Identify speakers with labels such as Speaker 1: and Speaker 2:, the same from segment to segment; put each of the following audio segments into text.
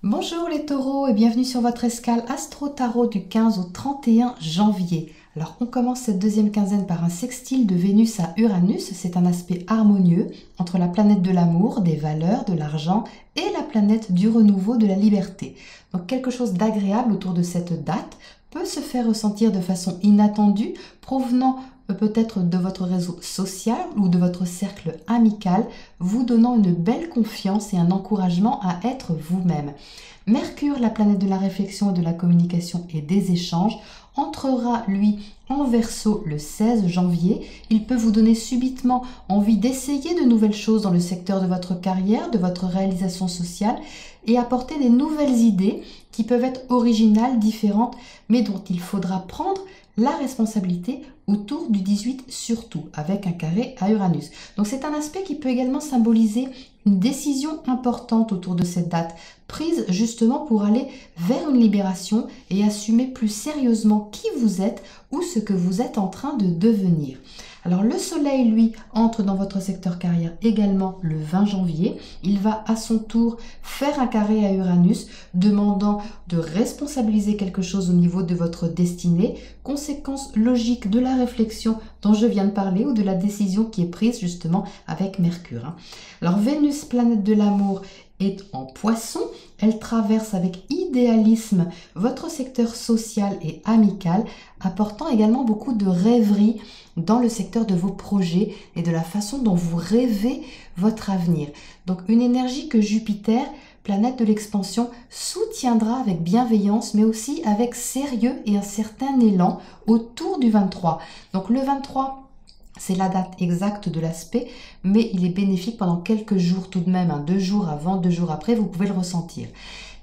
Speaker 1: Bonjour les taureaux et bienvenue sur votre escale Astro Tarot du 15 au 31 janvier. Alors on commence cette deuxième quinzaine par un sextile de Vénus à Uranus. C'est un aspect harmonieux entre la planète de l'amour, des valeurs, de l'argent et la planète du renouveau, de la liberté. Donc quelque chose d'agréable autour de cette date peut se faire ressentir de façon inattendue, provenant peut-être de votre réseau social ou de votre cercle amical, vous donnant une belle confiance et un encouragement à être vous-même. Mercure, la planète de la réflexion et de la communication et des échanges, entrera lui en Verseau le 16 janvier. Il peut vous donner subitement envie d'essayer de nouvelles choses dans le secteur de votre carrière, de votre réalisation sociale et apporter des nouvelles idées qui peuvent être originales, différentes, mais dont il faudra prendre la responsabilité autour du 18 surtout, avec un carré à Uranus. Donc c'est un aspect qui peut également symboliser une décision importante autour de cette date, prise justement pour aller vers une libération et assumer plus sérieusement qui vous êtes ou ce que vous êtes en train de devenir. Alors le soleil, lui, entre dans votre secteur carrière également le 20 janvier. Il va à son tour faire un carré à Uranus, demandant de responsabiliser quelque chose au niveau de votre destinée, conséquence logique de la réflexion dont je viens de parler ou de la décision qui est prise justement avec Mercure. Alors Vénus, planète de l'amour, est en Poisson. Elle traverse avec idéalisme votre secteur social et amical, apportant également beaucoup de rêverie dans le secteur de vos projets et de la façon dont vous rêvez votre avenir. Donc une énergie que Jupiter, planète de l'expansion, soutiendra avec bienveillance, mais aussi avec sérieux et un certain élan autour du 23. Donc le 23, c'est la date exacte de l'aspect, mais il est bénéfique pendant quelques jours tout de même, 2 jours avant, 2 jours après, vous pouvez le ressentir.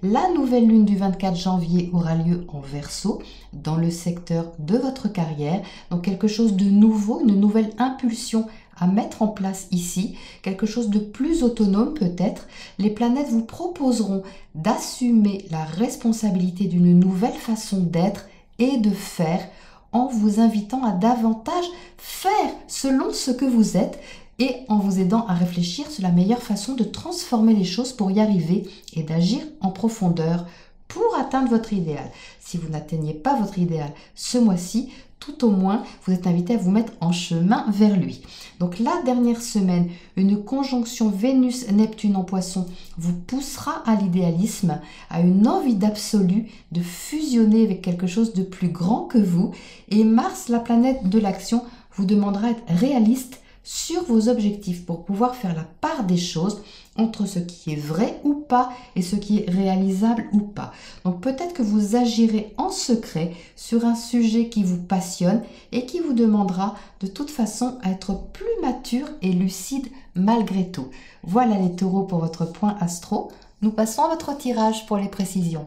Speaker 1: La nouvelle lune du 24 janvier aura lieu en Verseau, dans le secteur de votre carrière, donc quelque chose de nouveau, une nouvelle impulsion à mettre en place ici, quelque chose de plus autonome peut-être. Les planètes vous proposeront d'assumer la responsabilité d'une nouvelle façon d'être et de faire, en vous invitant à davantage faire selon ce que vous êtes et en vous aidant à réfléchir sur la meilleure façon de transformer les choses pour y arriver et d'agir en profondeur pour atteindre votre idéal. Si vous n'atteignez pas votre idéal ce mois-ci, tout au moins, vous êtes invité à vous mettre en chemin vers lui. Donc la dernière semaine, une conjonction Vénus-Neptune en Poisson vous poussera à l'idéalisme, à une envie d'absolu, de fusionner avec quelque chose de plus grand que vous. Et Mars, la planète de l'action, vous demandera d'être réaliste sur vos objectifs pour pouvoir faire la part des choses entre ce qui est vrai ou pas et ce qui est réalisable ou pas. Donc peut-être que vous agirez en secret sur un sujet qui vous passionne et qui vous demandera de toute façon à être plus mature et lucide malgré tout. Voilà les taureaux pour votre point astro. Nous passons à votre tirage pour les précisions.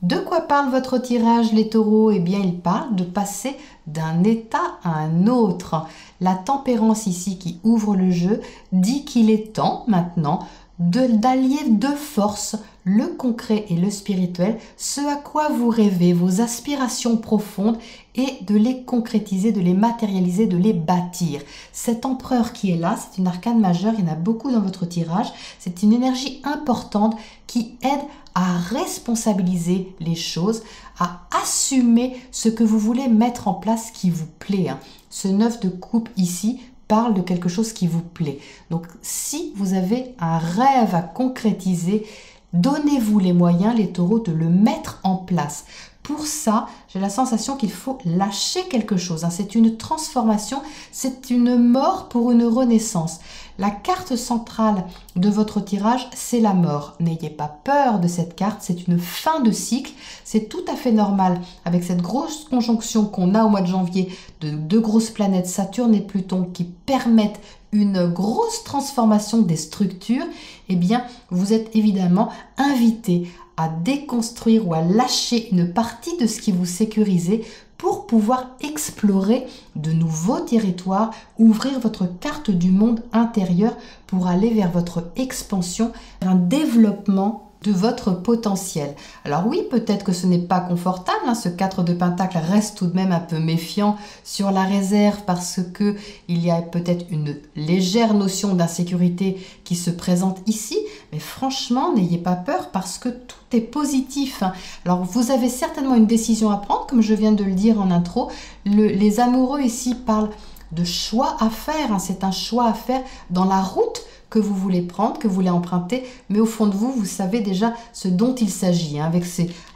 Speaker 1: De quoi parle votre tirage, les taureaux? Eh bien, il parle de passer d'un état à un autre. La tempérance ici qui ouvre le jeu dit qu'il est temps maintenant d'allier de force le concret et le spirituel, ce à quoi vous rêvez, vos aspirations profondes, et de les concrétiser, de les matérialiser, de les bâtir. Cet empereur qui est là, c'est une arcane majeure, il y en a beaucoup dans votre tirage, c'est une énergie importante qui aide à responsabiliser les choses, à assumer ce que vous voulez mettre en place qui vous plaît. Ce 9 de coupe ici parle de quelque chose qui vous plaît. Donc si vous avez un rêve à concrétiser, donnez-vous les moyens, les taureaux, de le mettre en place. Pour ça, j'ai la sensation qu'il faut lâcher quelque chose. C'est une transformation, c'est une mort pour une renaissance. La carte centrale de votre tirage, c'est la mort. N'ayez pas peur de cette carte, c'est une fin de cycle. C'est tout à fait normal avec cette grosse conjonction qu'on a au mois de janvier de 2 grosses planètes, Saturne et Pluton, qui permettent une grosse transformation des structures. Eh bien, vous êtes évidemment invité à déconstruire ou à lâcher une partie de ce qui vous sécurisait pour pouvoir explorer de nouveaux territoires, ouvrir votre carte du monde intérieur pour aller vers votre expansion, un développement de votre potentiel. Alors oui, peut-être que ce n'est pas confortable, hein, ce 4 de Pentacle reste tout de même un peu méfiant sur la réserve parce que il y a peut-être une légère notion d'insécurité qui se présente ici, mais franchement, n'ayez pas peur parce que tout est positif. Alors vous avez certainement une décision à prendre, comme je viens de le dire en intro. Les amoureux ici parlent de choix à faire, hein, c'est un choix à faire dans la route que vous voulez prendre, que vous voulez emprunter, mais au fond de vous, vous savez déjà ce dont il s'agit, hein,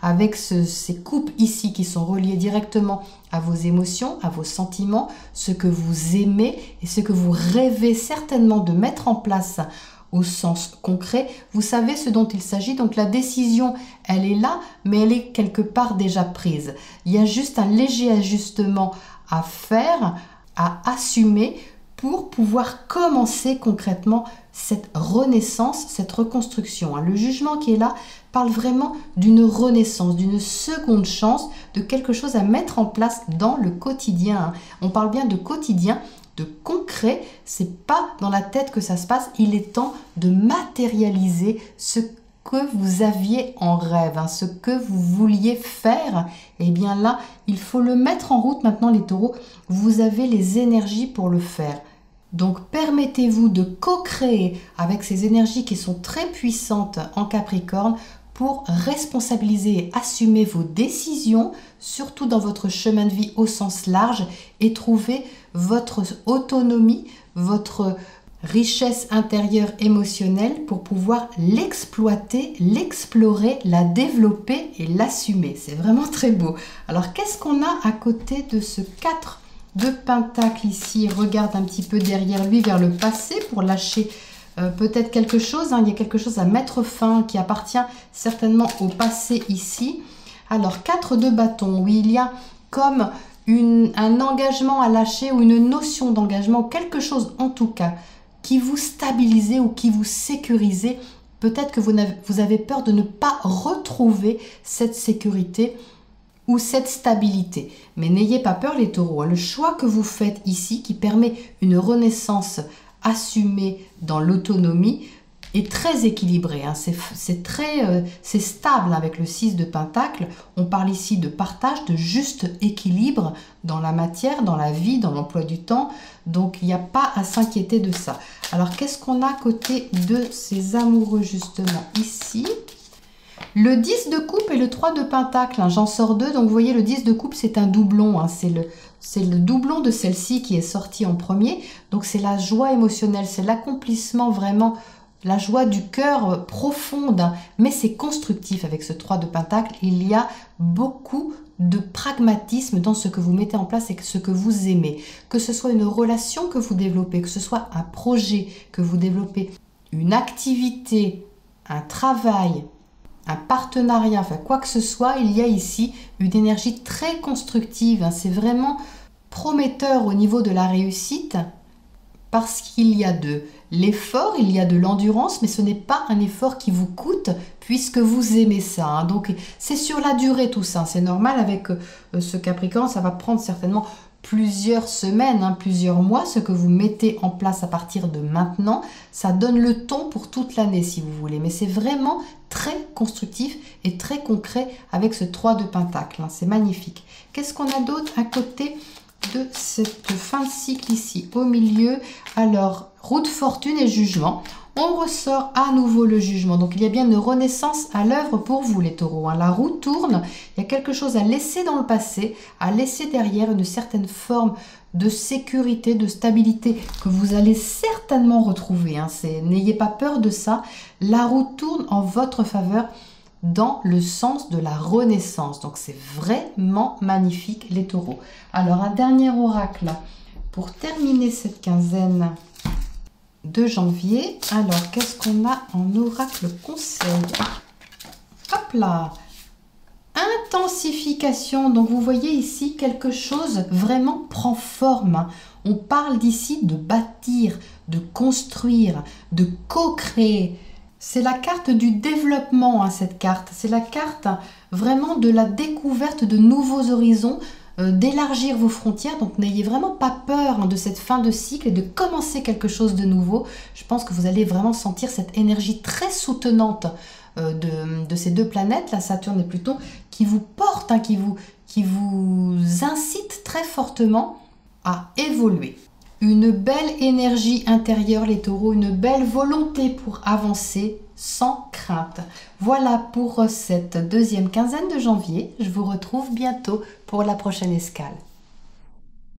Speaker 1: avec ces coupes ici qui sont reliées directement à vos émotions, à vos sentiments, ce que vous aimez et ce que vous rêvez certainement de mettre en place au sens concret. Vous savez ce dont il s'agit, donc la décision, elle est là, mais elle est quelque part déjà prise. Il y a juste un léger ajustement à faire, à assumer pour pouvoir commencer concrètement cette renaissance, cette reconstruction. Le jugement qui est là parle vraiment d'une renaissance, d'une seconde chance, de quelque chose à mettre en place dans le quotidien. On parle bien de quotidien, de concret, c'est pas dans la tête que ça se passe, il est temps de matérialiser ce que vous aviez en rêve, hein, ce que vous vouliez faire. Et bien là, il faut le mettre en route maintenant les taureaux, vous avez les énergies pour le faire. Donc permettez-vous de co-créer avec ces énergies qui sont très puissantes en Capricorne pour responsabiliser et assumer vos décisions, surtout dans votre chemin de vie au sens large, et trouver votre autonomie, votre richesse intérieure émotionnelle pour pouvoir l'exploiter, l'explorer, la développer et l'assumer. C'est vraiment très beau. Alors qu'est-ce qu'on a à côté de ce 4 de Pentacle ici? Regarde un petit peu derrière lui vers le passé pour lâcher peut-être quelque chose, hein. Il y a quelque chose à mettre fin qui appartient certainement au passé ici. Alors 4 de bâton, oui, il y a comme un engagement à lâcher ou une notion d'engagement, quelque chose en tout cas qui vous stabilisez ou qui vous sécurisez. Peut-être que vous avez peur de ne pas retrouver cette sécurité ou cette stabilité. Mais n'ayez pas peur les taureaux, hein. Le choix que vous faites ici, qui permet une renaissance assumée dans l'autonomie, est très équilibré, hein. C'est stable avec le 6 de Pentacle. On parle ici de partage, de juste équilibre dans la matière, dans la vie, dans l'emploi du temps. Donc il n'y a pas à s'inquiéter de ça. Alors qu'est-ce qu'on a à côté de ces amoureux justement ici? Le 10 de coupe et le 3 de Pentacle, hein, j'en sors deux. Donc vous voyez, le 10 de coupe, c'est un doublon, hein, c'est le doublon de celle-ci qui est sorti en premier. Donc c'est la joie émotionnelle, c'est l'accomplissement vraiment, la joie du cœur profonde, hein, mais c'est constructif avec ce 3 de Pentacle. Il y a beaucoup de pragmatisme dans ce que vous mettez en place et ce que vous aimez. Que ce soit une relation que vous développez, que ce soit un projet que vous développez, une activité, un travail, un partenariat, enfin quoi que ce soit, il y a ici une énergie très constructive, hein. C'est vraiment prometteur au niveau de la réussite parce qu'il y a de l'effort, il y a de l'endurance, mais ce n'est pas un effort qui vous coûte puisque vous aimez ça, hein. Donc c'est sur la durée tout ça, c'est normal avec ce Capricorne, ça va prendre certainement plusieurs semaines, hein, plusieurs mois, ce que vous mettez en place à partir de maintenant, ça donne le ton pour toute l'année si vous voulez, mais c'est vraiment très constructif et très concret avec ce 3 de Pentacle, hein. C'est magnifique. Qu'est-ce qu'on a d'autre à côté de cette fin de cycle ici au milieu? Alors, roue de fortune et jugement. On ressort à nouveau le jugement. Donc, il y a bien une renaissance à l'œuvre pour vous, les taureaux, hein. La roue tourne. Il y a quelque chose à laisser dans le passé, à laisser derrière une certaine forme de sécurité, de stabilité que vous allez certainement retrouver, hein. N'ayez pas peur de ça. La roue tourne en votre faveur dans le sens de la renaissance. Donc, c'est vraiment magnifique, les taureaux. Alors, un dernier oracle pour terminer cette quinzaine de janvier. Alors, qu'est-ce qu'on a en oracle conseil? Hop là! Intensification. Donc, vous voyez ici, quelque chose vraiment prend forme. On parle d'ici de bâtir, de construire, de co-créer. C'est la carte du développement, hein, cette carte. C'est la carte vraiment de la découverte de nouveaux horizons, d'élargir vos frontières. Donc n'ayez vraiment pas peur, hein, de cette fin de cycle et de commencer quelque chose de nouveau. Je pense que vous allez vraiment sentir cette énergie très soutenante de ces deux planètes, la Saturne et Pluton, qui vous portent, hein, qui vous incitent très fortement à évoluer. Une belle énergie intérieure, les taureaux, une belle volonté pour avancer sans crainte. Voilà pour cette deuxième quinzaine de janvier. Je vous retrouve bientôt pour la prochaine escale.